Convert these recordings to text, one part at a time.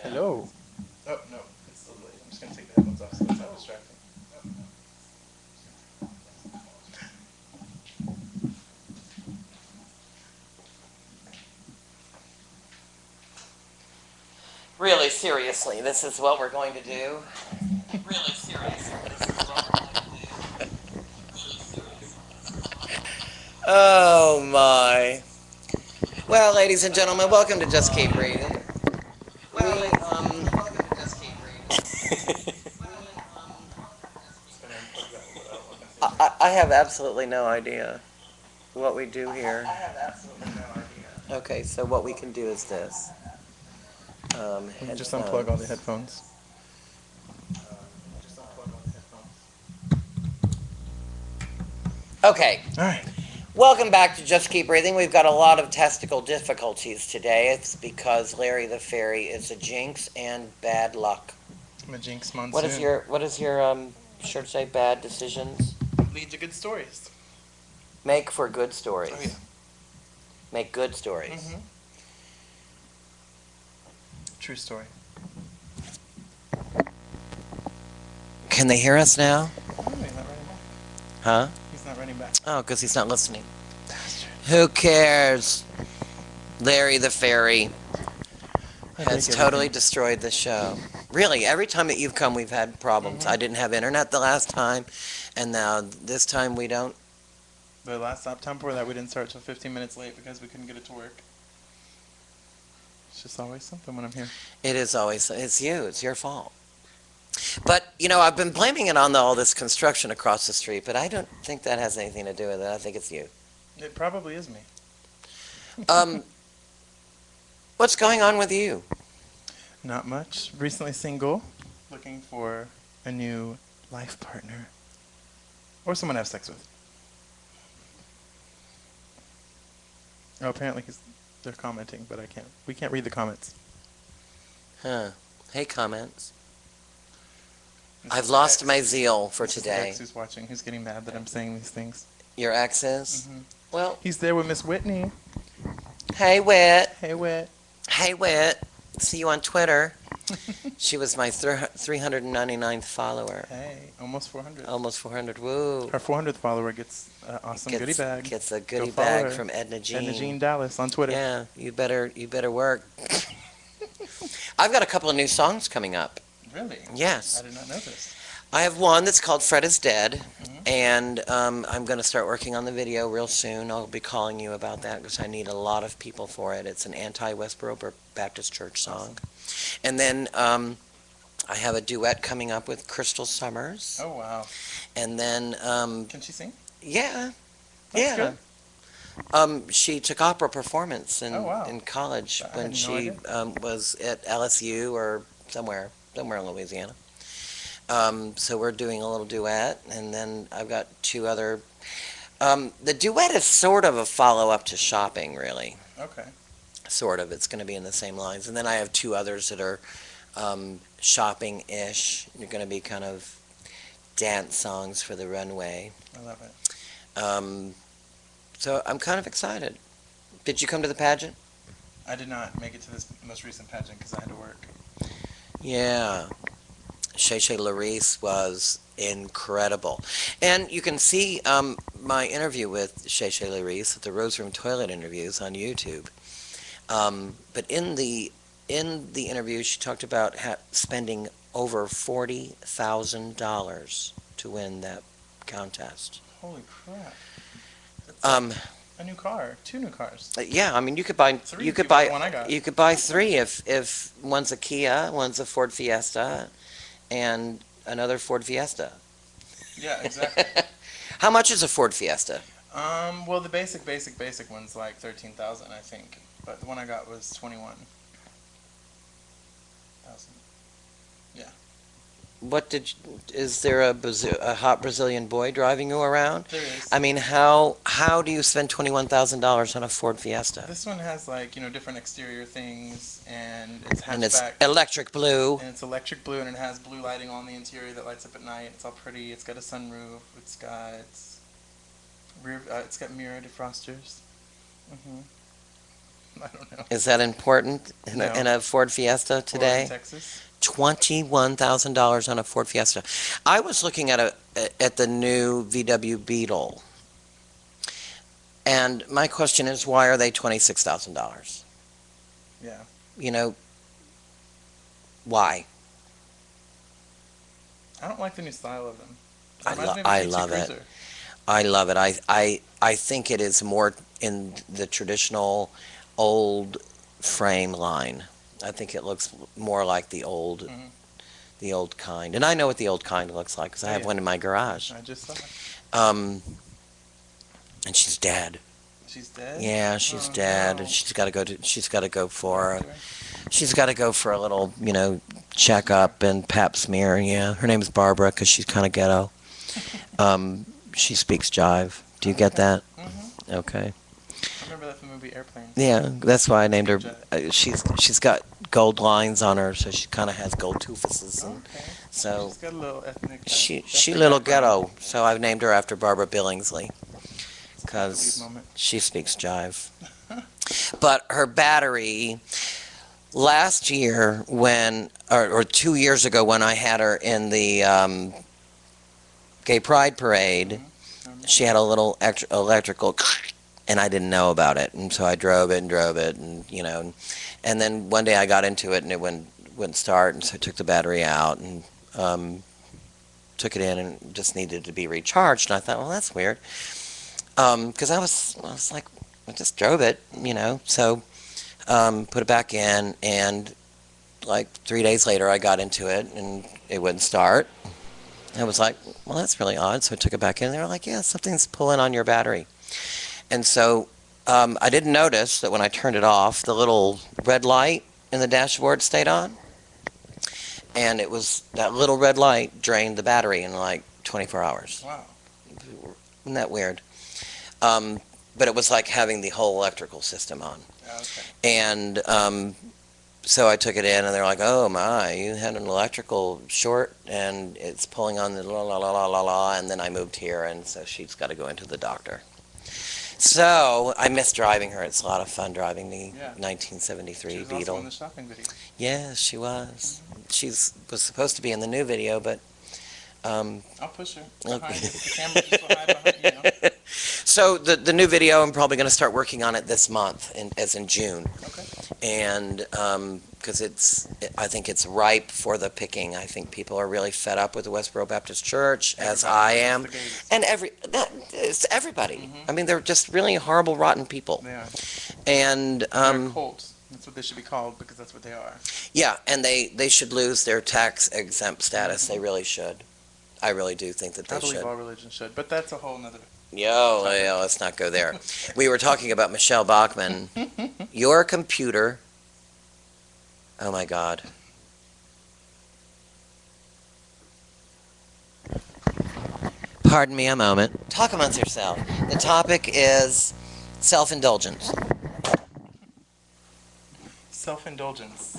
Hello. Oh, no, it's the delay. I'm just going to take the headphones off so it's not distracting. Really, seriously, this is what we're going to do? Really, seriously, this is what we're going to do? Oh my. Well, ladies and gentlemen, welcome to Just Keep Reading. Welcome to Just Keep Reading. Just going to unplug that one, but I don't know if I can see I have absolutely no idea what we do here. I have absolutely no idea. Okay, so what we can do is this. We can just unplug all the Headphones. headphones. Just unplug all the headphones. Okay. All right. Welcome back to Just Keep Breathing. We've got a lot of testicle difficulties today. It's because Larry the Fairy is a jinx and bad luck. I'm a jinx monsoon. What does your shirt say? Bad decisions? Lead to good stories. Make for good stories. Oh, yeah. Make good stories. Mm-hmm. True story. Can they hear us now? Oh, he's not running back. Huh? He's not running back. Oh, because he's not listening. Bastard. Who cares? Larry the Fairy has totally destroyed the show. Really, every time that you've come, we've had problems. Mhm. I didn't have internet the last time, and now this time we don't. The last time before that, we didn't start till 15 minutes late because we couldn't get it to work. It's just always something when I'm here. It is always, it's you, it's your fault. But, you know, I've been blaming it on all this construction across the street, but I don't think that has anything to do with it. I think it's you. It probably is me. Um, what's going on with you? Not much. Recently single, looking for a new life partner. Or someone to have sex with. Oh, apparently they're commenting, but we can't read the comments. Huh. Hey, comments. This I've is lost X. my zeal for This is today. X who's watching, who's getting mad that I'm saying these things. Your ex is? Hmm Well, He's there with Miss Whitney. hey, Wit. Hey, Whit. Hey, Wit. See you on Twitter. She was my 399th follower. Hey, almost 400. Almost 400. Woo. Our 400th follower gets an awesome goodie bag. Gets a Go goodie follow bag her. from Edna Jean. Edna Jean Dallas on Twitter. Yeah, you better work. I've got a couple of new songs coming up. Really? Yes. I did not know this. I have one that's called Fred is Dead, Mhm. and I'm going to start working on the video real soon. I'll be calling you about that because I need a lot of people for it. It's an anti-Westboro Baptist Church song. Awesome. And then I have a duet coming up with Crystal Summers. Oh, wow. And then, Can she sing? yeah, That's yeah. good. She took opera performance Oh, wow. in college I had when no she idea. was at LSU or somewhere in Louisiana. So we're doing a little duet, and then I've got two other. The duet is sort of a follow-up to Shopping, really. Okay. Sort of. It's going to be in the same lines. And then I have two others that are shopping-ish. They're going to be kind of dance songs for the runway. I love it. So I'm kind of excited. Did you come to the pageant? I did not make it to this most recent pageant because I had to work. Yeah. Shay Shay Larisse was incredible. And you can see my interview with Shay Shay Larisse at the Rose Room Toilet interviews on YouTube. But in the interview, she talked about spending over $40,000 to win that contest. Holy crap. That's like Um, a new car. 2 new cars. yeah, I mean, you could buy 3 you if could you buy buy the one I got. you could buy three if one's a Kia, one's a Ford Fiesta, and another Ford Fiesta. Yeah, exactly. How much is a Ford Fiesta? Well, the basic one's like 13,000, I think. But the one I got was 21,000. Yeah. Is there a hot Brazilian boy driving you around? There is. I mean, how do you spend $21,000 on a Ford Fiesta? This one has like, different exterior things, and it's And it's hatchback. electric blue. And it's electric blue, and it has blue lighting on the interior that lights up at night. It's all pretty. It's got a sunroof. It's got mirror defrosters. I don't know. Is that important in No. in a Ford Fiesta Ford in today? Texas. $21,000 on a Ford Fiesta. I was looking at the new VW Beetle, and my question is, why are they $26,000? Yeah. You know, why? I don't like the new style of them. It I reminds love me of a I GT love it. Cruiser. I love it. I think it is more in the traditional old frame line. I think it looks more like Hmm. the old kind. And I know what the old kind looks like because I Oh have yeah. one in my garage. I just saw it. Um, and she's dead. She's dead. Yeah, she's Oh dead, and no. she's got to go for Doctor. she's got to go for a little, Smear. checkup and pap smear. Yeah, her name's Barbara because she's kind of ghetto. She speaks jive. Do you get Okay. that? Mhm. Okay. I remember that from the movie Airplanes. Yeah, that's why I named Speak her. Jet. She's got gold lines on her, so she kind of has gold toofuses, and Okay. so She's got a little ethnic. she Ethnic little background. ghetto. So I've named her after Barbara Billingsley It's a make believe because moment. she speaks jive. But her battery last year or 2 years ago when I had her in the gay pride parade, Mhm. she had a little electrical and I didn't know about it. And so I drove it and drove it and then one day I got into it and it wouldn't start. And so I took the battery out and took it in and just needed to be recharged. And I thought, well, that's weird. Because I was like, I just drove it. So put it back in and like 3 days later, I got into it and it wouldn't start. I was like, well, that's really odd. So I took it back in. And they were like, yeah, something's pulling on your battery. And so I didn't notice that when I turned it off, the little red light in the dashboard stayed on. And it was that little red light drained the battery in like 24 hours. Wow. Isn't that weird? Um, but it was like having the whole electrical system on. Okay. And so I took it in, and they're like, "Oh my, you had an electrical short, and it's pulling on the la la la la la la." And then I moved here, and so she's got to go into the doctor. So I miss driving her. It's a lot of fun driving the Yeah. 1973 She was also Beetle. in the shopping video. Yeah, she was. She's was supposed to be in the new video, but um, I'll push her okay. behind. The camera just will hide behind. So the new video, I'm probably going to start working on it this month, as in June. Okay. And because I think it's ripe for the picking. I think people are really fed up with the Westboro Baptist Church, as I Everybody, am, just the gays. and it's everybody. Mhm. I mean, they're just really horrible, rotten people. They are. And They're a cult. That's what they should be called because that's what they are. yeah, and they should lose their tax exempt status. Mhm. They really should. I really do think that I they believe should. all religions should, but that's a whole nother. Yeah, let's not go there. We were talking about Michelle Bachman. Your computer. Oh my God. Pardon me a moment. Talk amongst yourself. The topic is self-indulgence. Self-indulgence.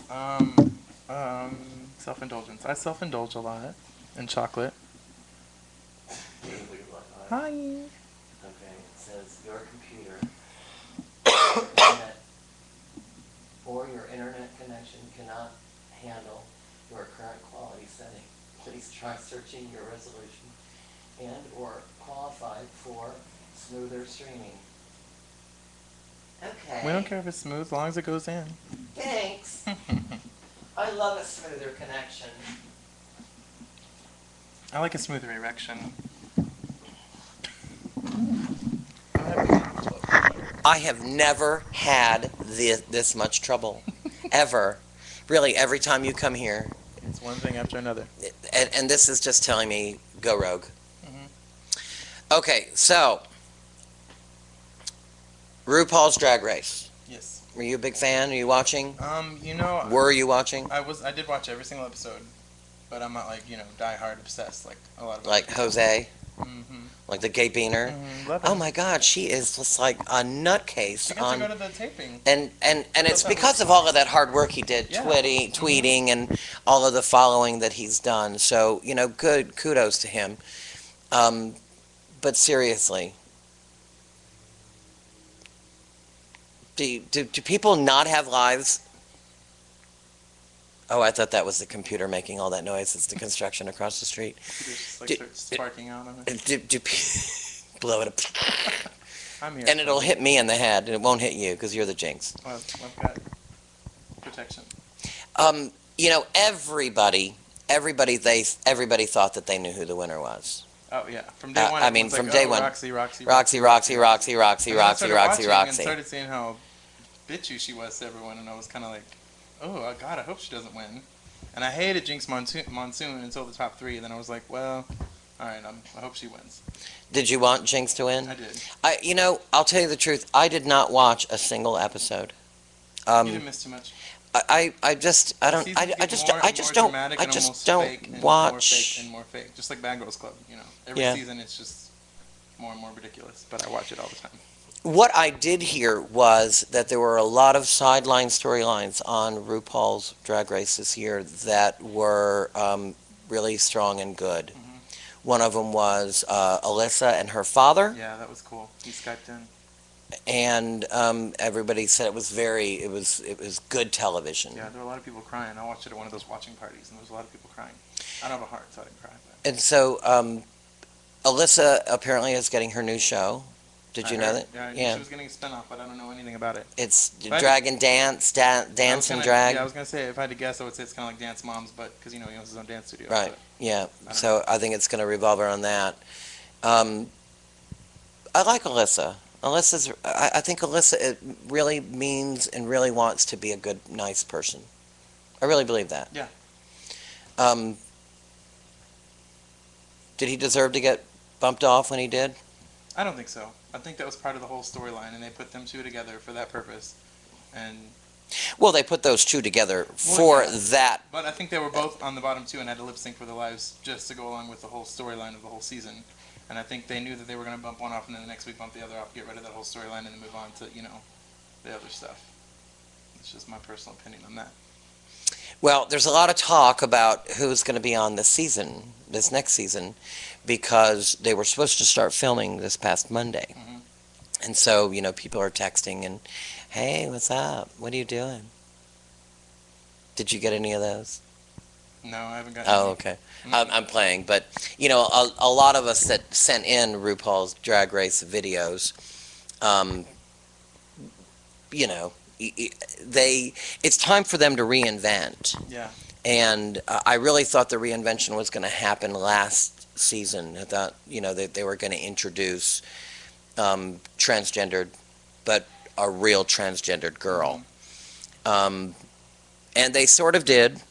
Self-indulgence. I self-indulge a lot in chocolate. Hi. Okay, it says your computer internet, or your internet connection cannot handle your current quality setting. Please try searching your resolution and or qualify for smoother streaming. Okay. We don't care if it's smooth as long as it goes in. Thanks. I love a smoother connection. I like a smoother erection. I have never had this much trouble, ever. Really, every time you come here, It's one thing after another. and this is just telling me, go rogue. Mhm. Okay, so, RuPaul's Drag Race. Yes. Were you a big fan? Are you watching? Were you watching? I did watch every single episode, but I'm not like die hard obsessed like a lot of. Like Jose? Mm-hmm. Like the gay beaner? Love Oh it. my God, she is just like a nutcase. She gets to go to the taping. And it's because of all of that hard work he did, Yeah. tweeting, and all of the following that he's done. So, good kudos to him. But seriously, Do people not have lives? Oh, I thought that was the computer making all that noise. It's the construction across the street. Computer's just like Do- starts sparking out on it. Blow it up. I'm here. And it'll so- hit me in the head, and it won't hit you because you're the jinx. Well, I've got protection. Everybody thought that they knew who the winner was. Oh yeah, from day one. I mean, everyone's from like, day oh, one. Roxy. Roxy, And then I Roxy, started Roxy, watching And Roxy. started seeing how bitchy she was to everyone, and I was kind of like, oh God, I hope she doesn't win. And I hated Jinx Monsoon until the top three, and then I was like, well, all right, I hope she wins. Did you want Jinx to win? I did. I'll tell you the truth. I did not watch a single episode. You didn't miss too much. I just I don't Seasons I get just more I and just more don't dramatic I and just almost don't fake and watch. more fake and more fake, just like Bad Girls Club. Every Yeah. season it's just more and more ridiculous. But I watch it all the time. What I did hear was that there were a lot of sideline storylines on RuPaul's Drag Race this year that were really strong and good. Mhm. One of them was Alyssa and her father, Yeah, that was cool. He Skyped in. and everybody said it was it was good television. Yeah, there were a lot of people crying. I watched it at one of those watching parties, and there was a lot of people crying. I don't have a heart, so I didn't cry. But And so Alyssa apparently is getting her new show. Did I you know heard- that? Yeah, I knew Yeah. she was getting a spinoff, but I don't know anything about it. It's But- Dragon Dance, I was Dance and gonna- Drag. Yeah, I was gonna say if I had to guess, I would say it's kind of like Dance Moms, but because he owns his own dance studio. Right. but- Yeah. don't So I think it's going to revolve around that. I like Alyssa. I think Alyssa really means and really wants to be a good, nice person. I really believe that. Yeah. Did he deserve to get bumped off when he did? I don't think so. I think that was part of the whole storyline, and they put them two together for that purpose. And Well, they put those two together for yeah. that. but I think they were both on the bottom two and had to lip sync for their lives just to go along with the whole storyline of the whole season. And I think they knew that they were going to bump one off, and then the next week bump the other off, get rid of that whole storyline, and then move on to the other stuff. It's just my personal opinion on that. Well, there's a lot of talk about who's going to be on this next season, because they were supposed to start filming this past Monday. Mhm. And so, people are texting and, hey, what's up? What are you doing? Did you get any of those? No, I haven't got. Oh, any. okay. Mm. I'm playing, but, a lot of us that sent in RuPaul's Drag Race videos, it's time for them to reinvent. Yeah. And I really thought the reinvention was going to happen last season. I thought, they were going to introduce transgendered, but a real transgendered girl. And they sort of did.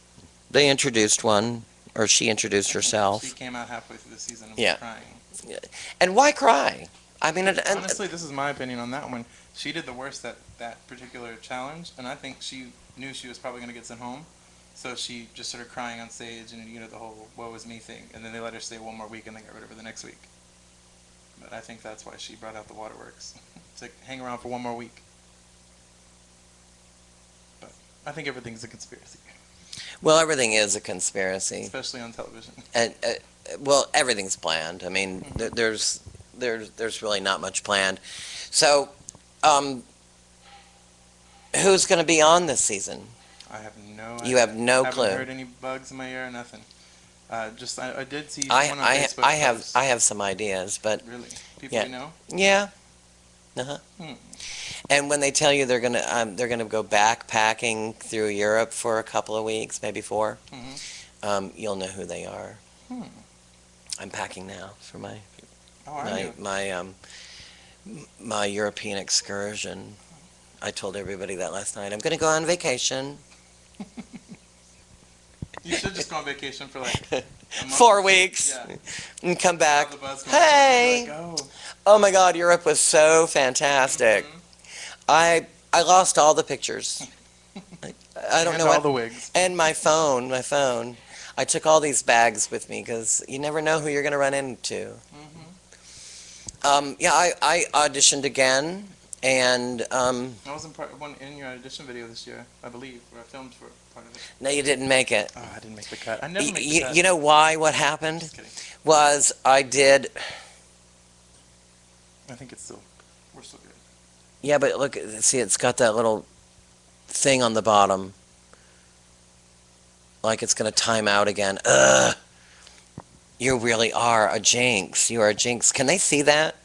They introduced one, or she introduced herself. She came out halfway through the season and Yeah. was crying. And why cry? I mean, Honestly, this is my opinion on that one. She did the worst at that particular challenge, and I think she knew she was probably going to get sent home. So she just started crying on stage, and the whole "woe is me" thing. And then they let her stay one more week, and they got rid of her the next week. But I think that's why she brought out the waterworks to hang around for one more week. But I think everything's a conspiracy, well, everything is a conspiracy. especially on television. And well, everything's planned. I mean, Mhm. there's really not much planned. So, who's going to be on this season? I have no. You have no haven't clue. heard any bugs in my ear, nothing. Just I did see I one on I Facebook. I have post. I have some ideas, but Really, people Yeah. you know. yeah. Uh-huh. Hmm. And when they tell you they're gonna go backpacking through Europe for a couple of weeks, maybe 4, Mhm. you'll know who they are. Hmm. I'm packing now for my Oh, are my you? my my European excursion. I told everybody that last night. I'm gonna go on vacation. You should just go on vacation for like a month. 4 weeks Yeah. and come Have back. the buzz go. Hey! Like, oh. Oh my God, Europe was so fantastic. Mhm. I lost all the pictures. I don't And know all what. the wigs. And my phone. I took all these bags with me because you never know who you're going to run into. Mhm. Yeah, I auditioned again, and I was in your audition video this year, I believe, where I filmed for part of it. no, you didn't make it. Oh, I didn't make the cut. I never make the cut. You know why? What happened Just kidding. was I did. I think we're still good. Yeah, but look, see, it's got that little thing on the bottom, like it's going to time out again. Ugh, you really are a jinx. You are a jinx. Can they see that?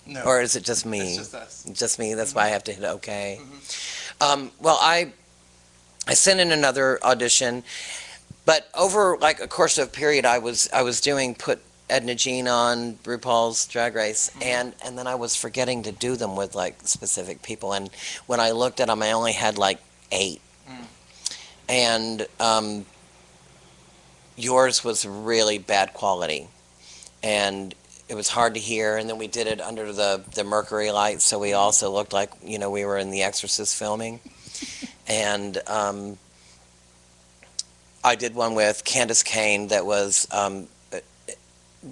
No, Or is it just it's me? just us. Just me. That's Hmm. why I have to hit OK. Hmm. Well, I sent in another audition, but over like a course of a period, I was doing put Edna Jean on RuPaul's Drag Race, Hmm. and then I was forgetting to do them with like specific people, and when I looked at them, I only had like 8, Mm. and yours was really bad quality, and it was hard to hear. And then we did it under the mercury lights, so we Hmm. also looked like we were in The Exorcist filming. And I did one with Candace Kane that was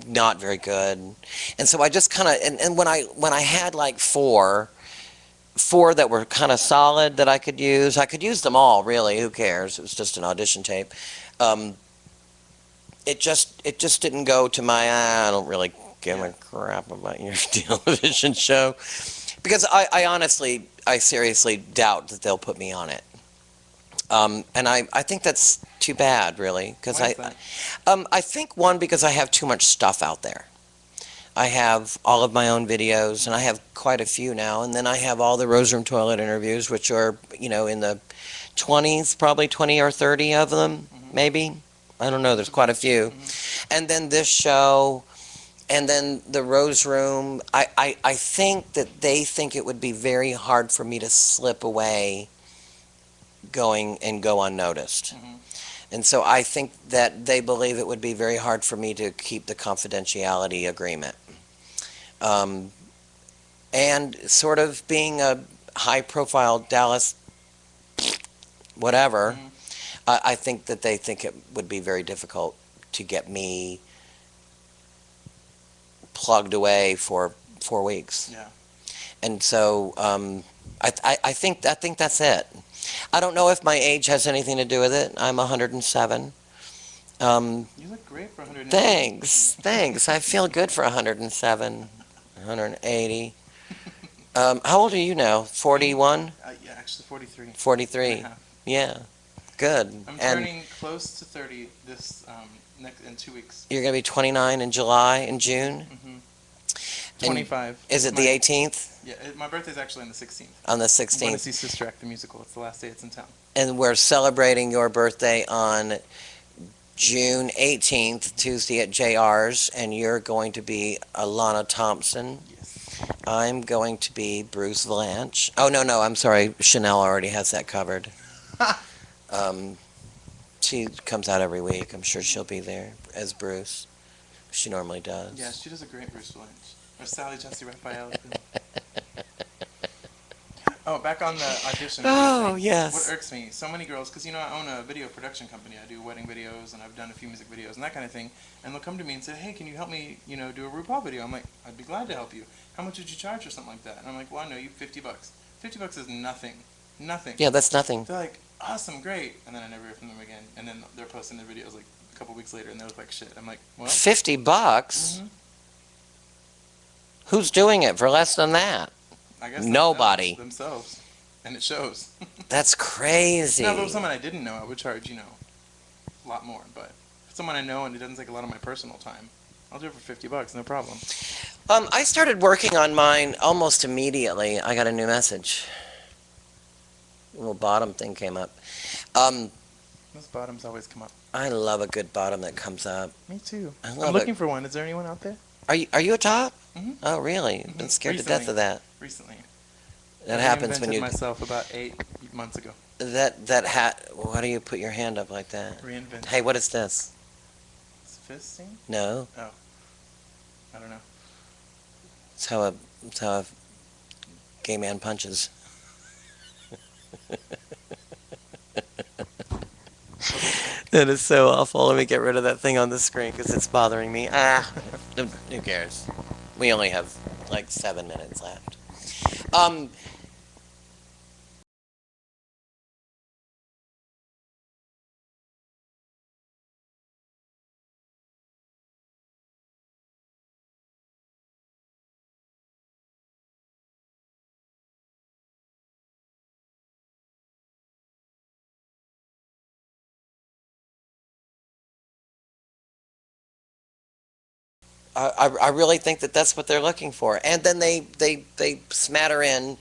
not very good, and so I just kind of and when I had like four that were kind of solid that I could use them all really. Who cares? It was just an audition tape. Um, it just didn't go to my I don't really give Yeah. a crap about your television show because I honestly I seriously doubt that they'll put me on it. And I think that's too bad, really, because Why is that? I think one because I have too much stuff out there. I have all of my own videos, and I have quite a few now, and then I have all the Rose Room Toilet interviews, which are in the 20s, probably 20 or 30 of them, Hmm. maybe. I don't know. That's There's a quite a bunch. few, Hmm. and then this show, and then the Rose Room. I think that they think it would be very hard for me to slip away going and go unnoticed. Hmm. And so I think that they believe it would be very hard for me to keep the confidentiality agreement. Um, and sort of being a high profile Dallas whatever, Hmm. I think that they think it would be very difficult to get me plugged away for 4 weeks. Yeah. And so I think that's it. I don't know if my age has anything to do with it. I'm 107. You look great for 180. Thanks. I feel good for 107, 180. How old are you now? Me? 41? Yeah, actually 43 and a 43. half. Yeah, good. I'm And turning close to 30 this next in 2 weeks. you're going to be 29 in July and June? Hmm. And 25. is It's it the my 18th Yeah. My birthday's actually on the 16th. on the I'm going to 16th? see Sister Act the musical. It's the last day it's in town. And we're celebrating your birthday on June 18th, Tuesday at JR's, and you're going to be Alana Thompson. Yes. I'm going to be Bruce Valanche. Oh, no, no, I'm sorry. Chanel already has that covered. Um, she comes out every week. I'm sure she'll be there as Bruce. She normally Yeah, does. she does a great Bruce Williams. Or Sally Jesse Raphael too. Oh, back on the audition video Oh, thing. What yes. irks me, so many girls, because I own a video production company. I do wedding videos and I've done a few music videos and that kind of thing. And they'll come to me and say, "Hey, can you help me, do a RuPaul video?" I'm like, "I'd be glad to help you. How much would you charge or something like that?" And I'm like, "Well, I know you, $50. $50 is nothing, nothing." Yeah, that's nothing. They're like, "Awesome, great," and then I never hear from them again. And then they're posting their videos like a couple weeks later and they look like shit. I'm like, well. $50? Hmm. Who's doing it for less than that? I guess Nobody. themselves, and it shows. That's Now, if it was crazy. someone I didn't know, I would charge, a lot more. But if it's someone I know and it doesn't take a lot of my personal time, I'll do it for $50, no problem. I started working on mine almost immediately. I got a new message. A little bottom thing came up. Um, Those bottoms always come up. I love a good bottom that comes up. Me too. I I'm love it. looking for one. Is there anyone out there? Are you a top? Hmm. Oh, really? I've been scared to death of that. Recently. That I happens when reinvented you myself about 8 months ago. that hat. Why do you put your hand up like that? Reinvented. Hey, what is this? Is fisting? No, Oh, I don't know. it's how a gay man punches. That is so awful. Let me get rid of that thing on the screen because it's bothering me. Who cares? We only have like 7 minutes left. Um, I really think that that's what they're looking for. And then they smatter in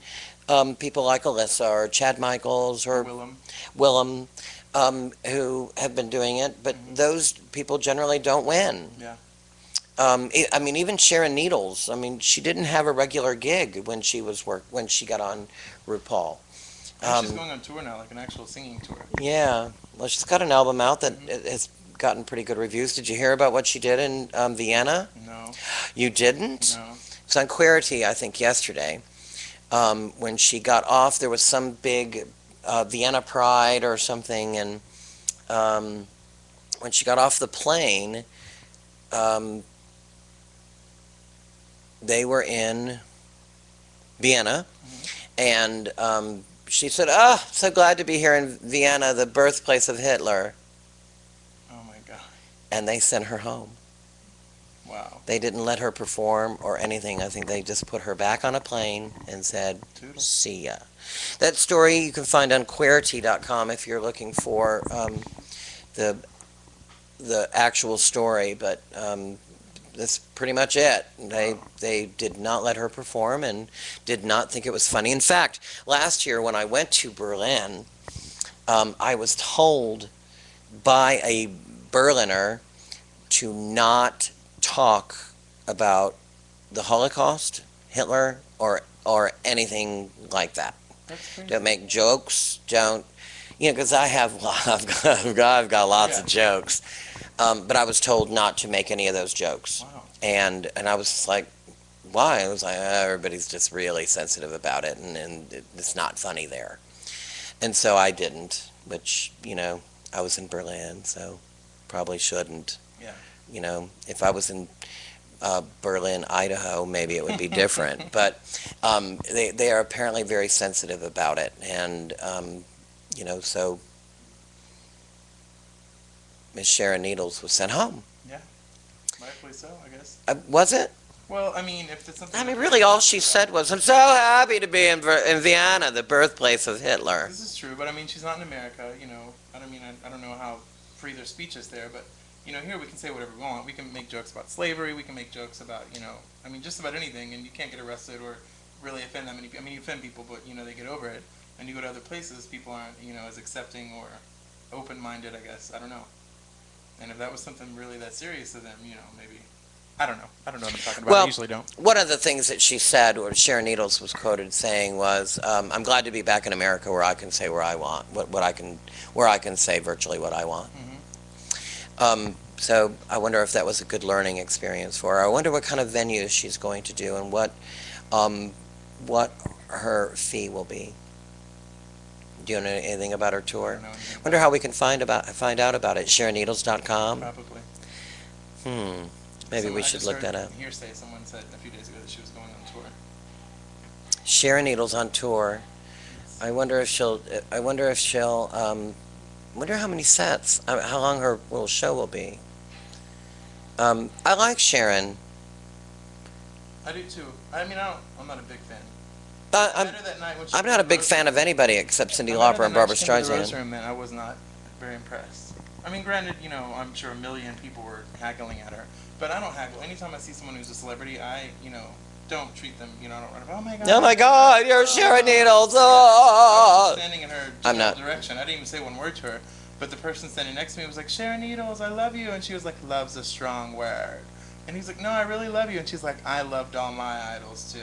people like Alyssa or Chad Michaels or Willem. Willem, who have been doing it, but Mhm. those people generally don't win. Yeah. I mean, even Sharon Needles. I mean, she didn't have a regular gig when when she got on RuPaul. And she's Um, going on tour now, like an actual singing tour. yeah, well, she's got an album out that Mhm. has gotten pretty good reviews. Did you hear about what she did in Vienna? No. You didn't? No. It's on Queerty, I think, yesterday. When she got off, there was some big Vienna Pride or something, and um, when she got off the plane, um, they were in Vienna, Mhm. and she said, "Ah, so glad to be here in Vienna, the birthplace of Hitler." Oh my god. And they sent her home. Wow. They didn't let her perform or anything. I think they just put her back on a plane and said, Toodles. "See ya." That story you can find on Queerty.com if you're looking for the the actual story, but that's pretty much it. Wow. They did not let her perform and did not think it was funny. In fact, last year when I went to Berlin, I was told by a Berliner to not talk about the Holocaust, Hitler, or anything like that. That's crazy. Don't make jokes. Don't, because I have I've got lots Yeah. of jokes, but I was told not to make any of those jokes, Wow. and I was just like, why? I was like, everybody's just really sensitive about it, and it's not funny there, and so I didn't. Which I was in Berlin, so probably shouldn't. Yeah. If I was in Berlin, Idaho, maybe it would be different. But they are apparently very sensitive about it, and so Miss Sharon Needles was sent home. Rightfully so, I guess. Was it? Well, I mean, if it's something. I mean, really, all she said was, "I'm so happy to be in Vienna, the birthplace of Hitler." This is true, but I mean, she's not in America. I don't mean, I don't know how free their speech is there, but here we can say whatever we want. We can make jokes about slavery. We can make jokes about, I mean, just about anything, and you can't get arrested or really offend that many people. I mean, you offend people, but they get over it. And you go to other places, people aren't, as accepting or open-minded, I guess. I don't know. And if that was something really that serious to them, maybe. I don't know. I don't know what I'm talking about. Well, I usually don't. one of the things that she said, or Sharon Needles was quoted saying, was, "I'm glad to be back in America where I can say where I want, where I can say virtually what I want." Hmm. So I wonder if that was a good learning experience for her. I wonder what kind of venues she's going to do and what her fee will be. Do you know anything about her I tour? don't know anything Wonder about how we can find out about it. SharonNeedles.com. Probably. Maybe we I should just look heard that up. Hearsay. Someone said a few days ago that she was going on tour. Sharon Needles on tour. I wonder if she'll. Wonder how many sets. How long her little show will be. I like Sharon. I do too. I mean, I'm not a big fan. I'm Better that night when she I'm did not a the big Rose fan Room. of anybody except Cyndi I remember Lauper and the night Barbara she came to the Rose Streisand. Room, and I was not very impressed. I mean, granted, I'm sure a million people were haggling at her, but I don't haggle. Anytime I see someone who's a celebrity, I don't treat them. I don't run up. Oh my god. Oh my God, you're Sharon Needles. Yeah. I Oh. was just standing in her I'm general not. direction. I didn't even say one word to her, but the person standing next to me was like, "Sharon Needles, I love you," and she was like, "Love's a strong word," and he's like, "No, I really love you," and she's like, "I loved all my idols too."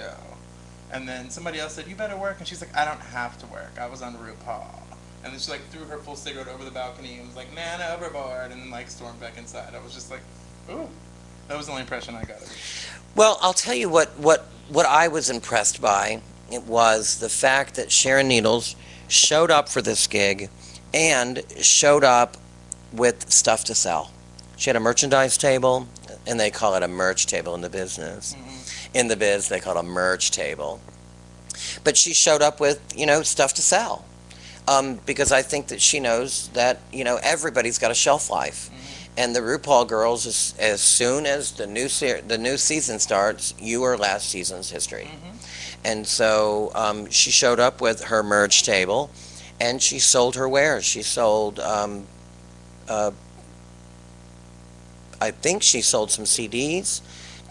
And then somebody else said, "You better work," and she's like, "I don't have to work. I was on RuPaul." And then she like threw her full cigarette over the balcony and was like, "Man, overboard," and then like stormed back inside. I was just like, "Ooh," that was the only impression I got of it. Well, I'll tell you what I was impressed by. It was the fact that Sharon Needles showed up for this gig and showed up with stuff to sell. She had a merchandise table, and they call it a merch table in the business. Mm-hmm. In the biz, they call it a merch table. But she showed up with, stuff to sell. Because I think that she knows that, everybody's got a shelf life. Mm-hmm. And the RuPaul girls, as soon as the new season starts, you are last season's history. Mm-hmm. And so she showed up with her merch table, and she sold her wares. She sold, I think she sold some CDs,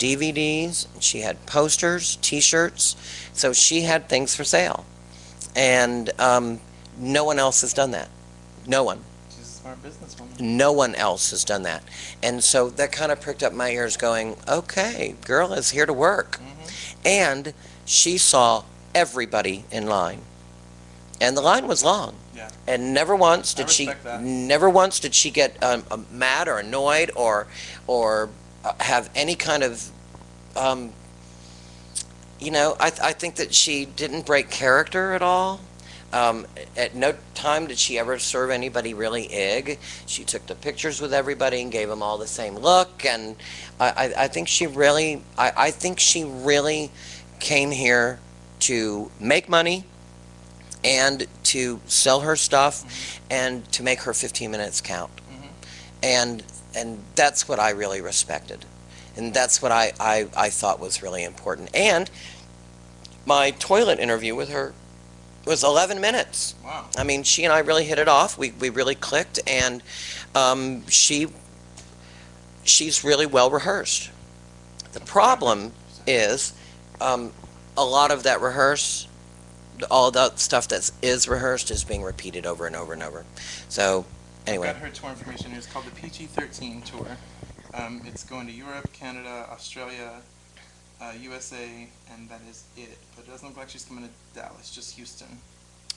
DVDs, she had posters, T-shirts, so she had things for sale. And no one else has done that. No one. She's a smart businesswoman. No one else has done that. And so that kind of pricked up my ears going, okay, girl is here to work. And she saw everybody in line. And the line was long. Yeah. And never once I did she respect that. never once did she get mad or annoyed or have any kind of I think that she didn't break character at all. At no time did she ever serve anybody really egg. She took the pictures with everybody and gave them all the same look. And I think she really, I think she really came here to make money and to sell her stuff and to make her 15 minutes count. And that's what I really respected. And that's what I thought was really important. And my toilet interview with her was 11 minutes. Wow. I mean, she and I really hit it off. We really clicked, and she's really well rehearsed. The problem is a lot of that all that stuff that is rehearsed is being repeated over and over and over. So anyway. I've got her tour information. It's called the PG-13 Tour. It's going to Europe, Canada, Australia, USA, and that is it. But it doesn't look like she's coming to Dallas, just Houston.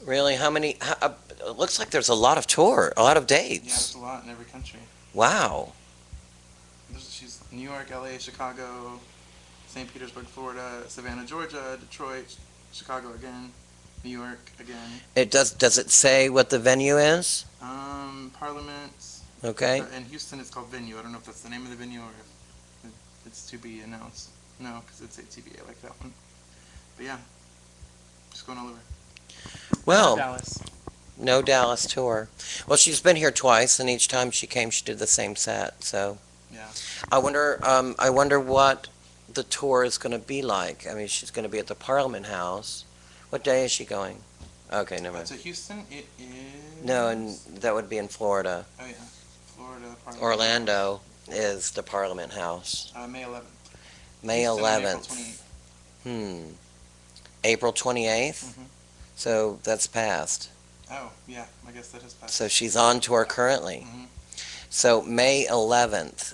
Really? How many? It looks like there's a lot of a lot of Yeah, dates. there's a lot in every country. Wow. She's New York, LA, Chicago, St. Petersburg, Florida, Savannah, Georgia, Detroit, Chicago again, New York again. Does it say what the venue is? Parliament. Okay. In Houston, it's called Venue. I don't know if that's the name of the venue or if it's to be announced. No, because it's a TBA. I like that one. But yeah, just going all over. Well, Dallas. no Dallas tour. Well, she's been here twice, and each time she came, she did the same set. So Yeah. I wonder what the tour is going to be like. I mean, she's going to be at the Parliament House. What day is she going? Okay, never mind. To Houston, it is. No, and that would be in Florida. Oh yeah, Florida. Parliament. Orlando is the Parliament House. May 11th. May Houston on April 11th. 28th. April 28th? Mhm. So that's past. Oh yeah, I guess that is past. So she's on tour currently. Mhm. So May 11th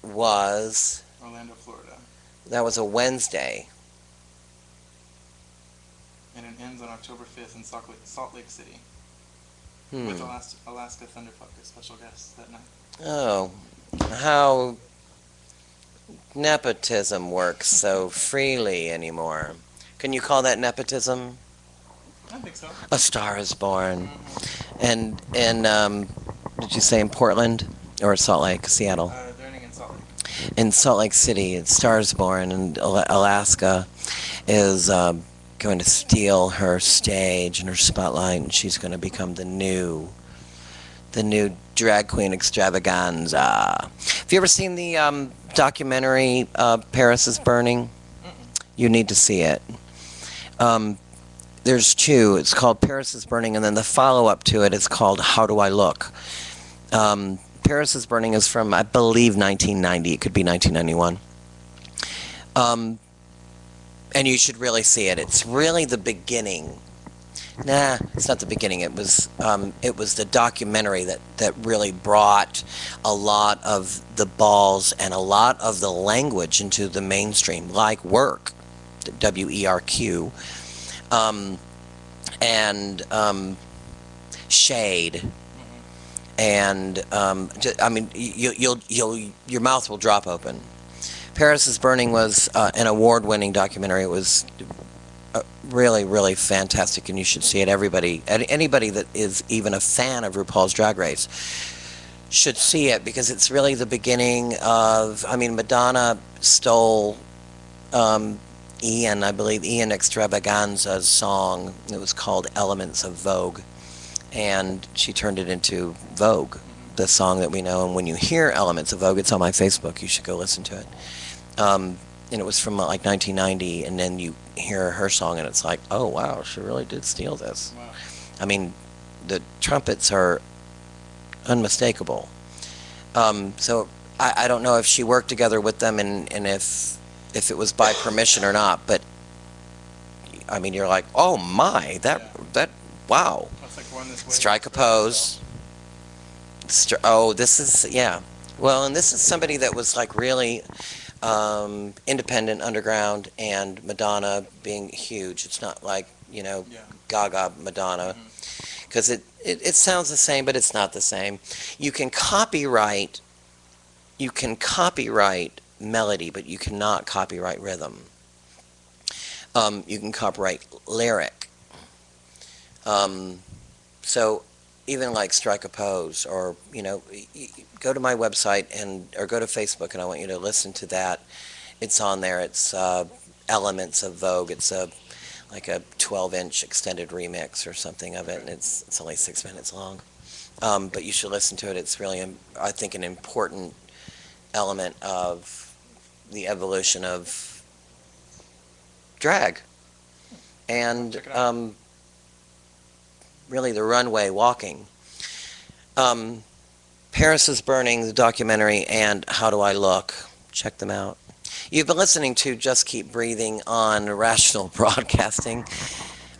was, Orlando, Florida, that was a Wednesday. and it ends on October 5th in Salt Lake City Hmm. with Alaska Thunderfuck as special guests that night. Oh, how nepotism works so freely anymore. Can you call that nepotism? I think so. A Star is Born. And did you say in Portland or Salt Lake, Seattle? They're ending in Salt Lake. In Salt Lake City, it's Star is Born, and Alaska is going to steal her stage and her spotlight, and she's going to become the new drag queen extravaganza. Have you ever seen the documentary Paris is Burning? You need to see it. There's two. It's called Paris is Burning, and then the follow-up to it is called How Do I Look? Paris is Burning is from, I believe, 1990. It could be 1991. And you should really see it. It's really the beginning. Nah, it's not the beginning. It was the documentary that really brought a lot of the balls and a lot of the language into the mainstream, like Work, WERQ, and Shade, and I mean, your mouth will drop open. Paris is Burning was an award-winning documentary. It was really, really fantastic, and you should see it. Anybody that is even a fan of RuPaul's Drag Race should see it, because it's really the beginning of, I mean, Madonna stole Ian Extravaganza's song. It was called Elements of Vogue, and she turned it into Vogue, the song that we know. And when you hear Elements of Vogue, it's on my Facebook. You should go listen to it. And it was from like 1990, and then you hear her song, and it's like, oh wow, she really did steal this. Wow. I mean, the trumpets are unmistakable. So I don't know if she worked together with them, and if if it was by permission or not, but I mean, you're like, oh my, wow. It's like run this way. Strike a pose. Oh, this is, yeah. Well, and this is somebody that was like really independent, underground, and Madonna being huge. It's not like, Yeah. Gaga Madonna, because it sounds the same, but it's not the same. You can copyright melody, but you cannot copyright rhythm. You can copyright lyric. So even like Strike a Pose, or go to my website or go to Facebook, and I want you to listen to that. It's on there. It's Elements of Vogue. It's like a 12-inch extended remix or something of it, and it's only 6 minutes long. But you should listen to it. It's really, I think, an important element of the evolution of drag, and Check it out. really the runway walking. Paris is Burning, the documentary, and How Do I Look? Check them out. You've been listening to Just Keep Breathing on Rational Broadcasting.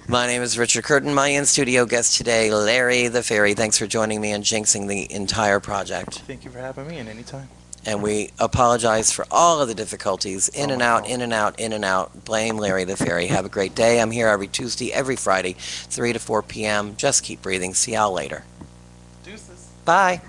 My name is Richard Curtin. My in-studio guest today, Larry the Fairy. Thanks for joining me and jinxing the entire project. Thank you for having me, and anytime. And we apologize for all of the difficulties. In and out, in and out, in and out. Blame Larry the Fairy. Have a great day. I'm here every Tuesday, every Friday, 3 to 4 p.m. Just keep breathing. See y'all later. Deuces. Bye.